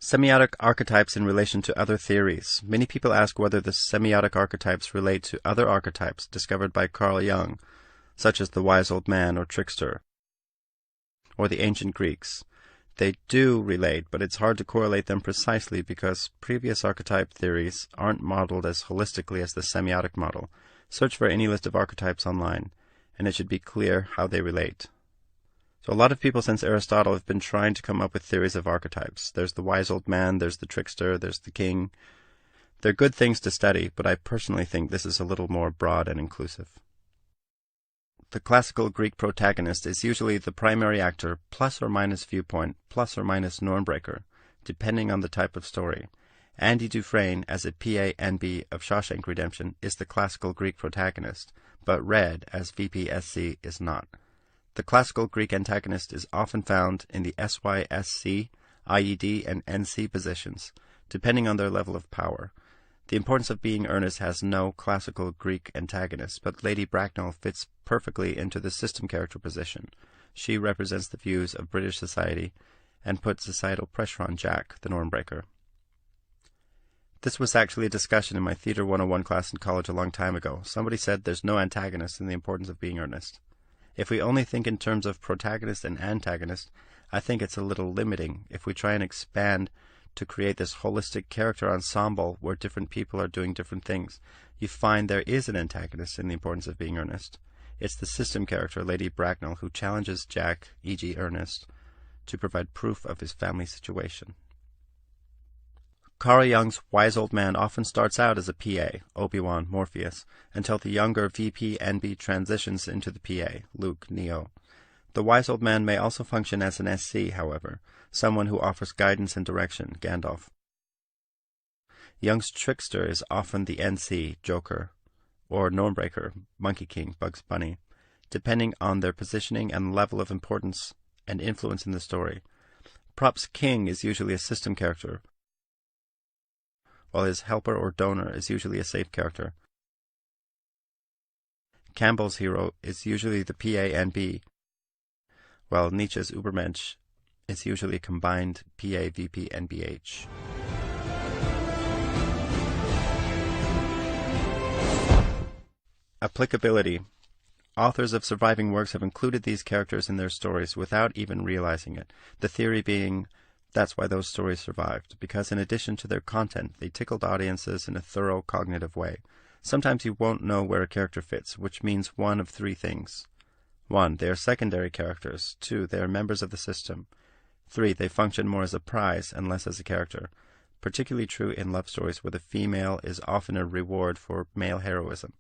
Semiotic archetypes in relation to other theories. Many people ask whether the semiotic archetypes relate to other archetypes discovered by Carl Jung, such as the wise old man or trickster, or the ancient Greeks. They do relate, but it's hard to correlate them precisely because previous archetype theories aren't modeled as holistically as the semiotic model. Search for any list of archetypes online, and it should be clear how they relate. So a lot of people since Aristotle have been trying to come up with theories of archetypes. There's the wise old man, there's the trickster, there's the king. They're good things to study, but I personally think this is a little more broad and inclusive. The classical Greek protagonist is usually the primary actor plus or minus viewpoint plus or minus norm breaker, depending on the type of story. Andy Dufresne, as a PA-NB of Shawshank Redemption, is the classical Greek protagonist, but Red, as VP-SC, is not. The classical Greek antagonist is often found in the SY-SC, IED, and NC positions, depending on their level of power. The Importance of Being Earnest has no classical Greek antagonist, but Lady Bracknell fits perfectly into the system character position. She represents the views of British society and puts societal pressure on Jack, the norm breaker. This was actually a discussion in my Theatre 101 class in college a long time ago. Somebody said there's no antagonist in The Importance of Being Earnest. If we only think in terms of protagonist and antagonist, I think it's a little limiting if we try and expand to create this holistic character ensemble where different people are doing different things. You find there is an antagonist in The Importance of Being Earnest. It's the system character, Lady Bracknell, who challenges Jack, e.g. Ernest, to provide proof of his family situation. Carl Jung's wise old man often starts out as a PA, Obi-Wan, Morpheus, until the younger VP-NB transitions into the PA, Luke, Neo. The wise old man may also function as an SC, however, someone who offers guidance and direction, Gandalf. Jung's trickster is often the NC, Joker, or Normbreaker, Monkey King, Bugs Bunny, depending on their positioning and level of importance and influence in the story. Prop's king is usually a system character, while his helper or donor is usually a safe character. Campbell's hero is usually the PA-NB, while Nietzsche's Übermensch is usually a combined PA-VP-NBH. Applicability. Authors of surviving works have included these characters in their stories without even realizing it, the theory being that's why those stories survived, because in addition to their content, they tickled audiences in a thorough cognitive way. Sometimes you won't know where a character fits, which means one of three things. 1. They are secondary characters. 2. They are members of the system. 3. They function more as a prize and less as a character. Particularly true in love stories where the female is often a reward for male heroism.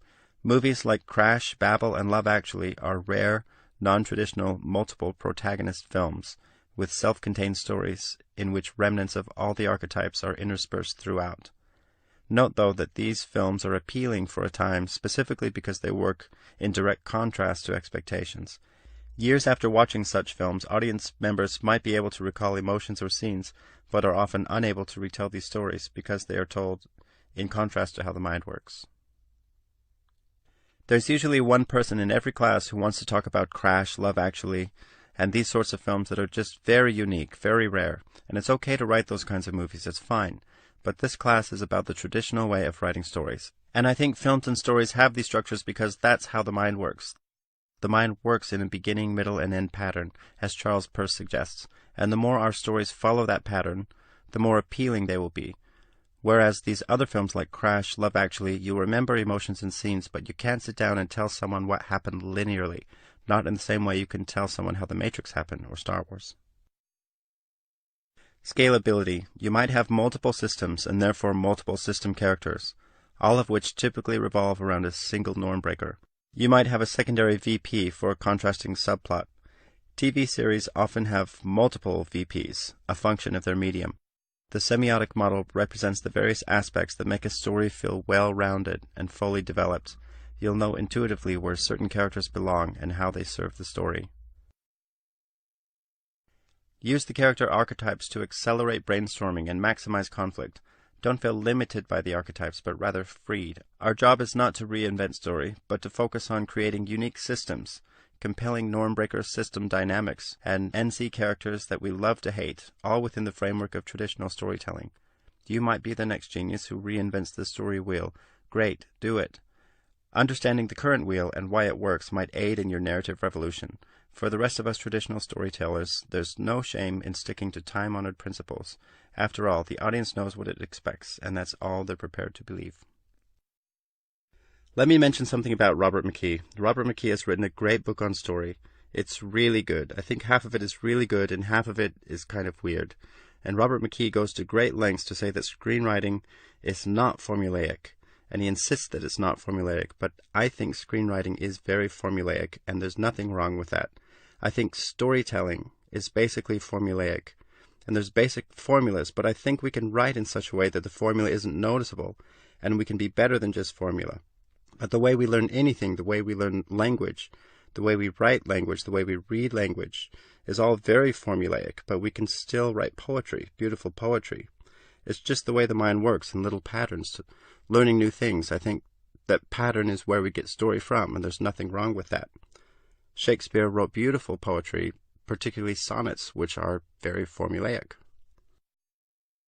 Movies like Crash, Babel, and Love Actually are rare, non-traditional, multiple protagonist films with self-contained stories in which remnants of all the archetypes are interspersed throughout. Note, though, that these films are appealing for a time specifically because they work in direct contrast to expectations. Years after watching such films, audience members might be able to recall emotions or scenes, but are often unable to retell these stories because they are told in contrast to how the mind works. There's usually one person in every class who wants to talk about Crash, Love Actually, and these sorts of films that are just very unique, very rare, and it's okay to write those kinds of movies, it's fine. But this class is about the traditional way of writing stories. And I think films and stories have these structures because that's how the mind works. The mind works in a beginning, middle, and end pattern, as Charles Peirce suggests, and the more our stories follow that pattern, the more appealing they will be. Whereas these other films like Crash, Love Actually, you remember emotions and scenes, but you can't sit down and tell someone what happened linearly, not in the same way you can tell someone how The Matrix happened or Star Wars. Scalability. You might have multiple systems and therefore multiple system characters, all of which typically revolve around a single norm breaker. You might have a secondary VP for a contrasting subplot. TV series often have multiple VPs, a function of their medium. The semiotic model represents the various aspects that make a story feel well-rounded and fully developed. You'll know intuitively where certain characters belong and how they serve the story. Use the character archetypes to accelerate brainstorming and maximize conflict. Don't feel limited by the archetypes, but rather freed. Our job is not to reinvent story, but to focus on creating unique systems, compelling norm-breaker system dynamics, and NC characters that we love to hate, all within the framework of traditional storytelling. You might be the next genius who reinvents the story wheel. Great, do it. Understanding the current wheel and why it works might aid in your narrative revolution. For the rest of us traditional storytellers, there's no shame in sticking to time-honored principles. After all, the audience knows what it expects, and that's all they're prepared to believe. Let me mention something about Robert McKee. Robert McKee has written a great book on story. It's really good. I think half of it is really good and half of it is kind of weird. And Robert McKee goes to great lengths to say that screenwriting is not formulaic. And he insists that it's not formulaic, but I think screenwriting is very formulaic, and there's nothing wrong with that. I think storytelling is basically formulaic. And there's basic formulas, but I think we can write in such a way that the formula isn't noticeable, and we can be better than just formula. But the way we learn anything, the way we learn language, the way we write language, the way we read language, is all very formulaic, but we can still write poetry, beautiful poetry. It's just the way the mind works in little patterns. Learning new things, I think that pattern is where we get story from, and there's nothing wrong with that. Shakespeare wrote beautiful poetry, particularly sonnets, which are very formulaic.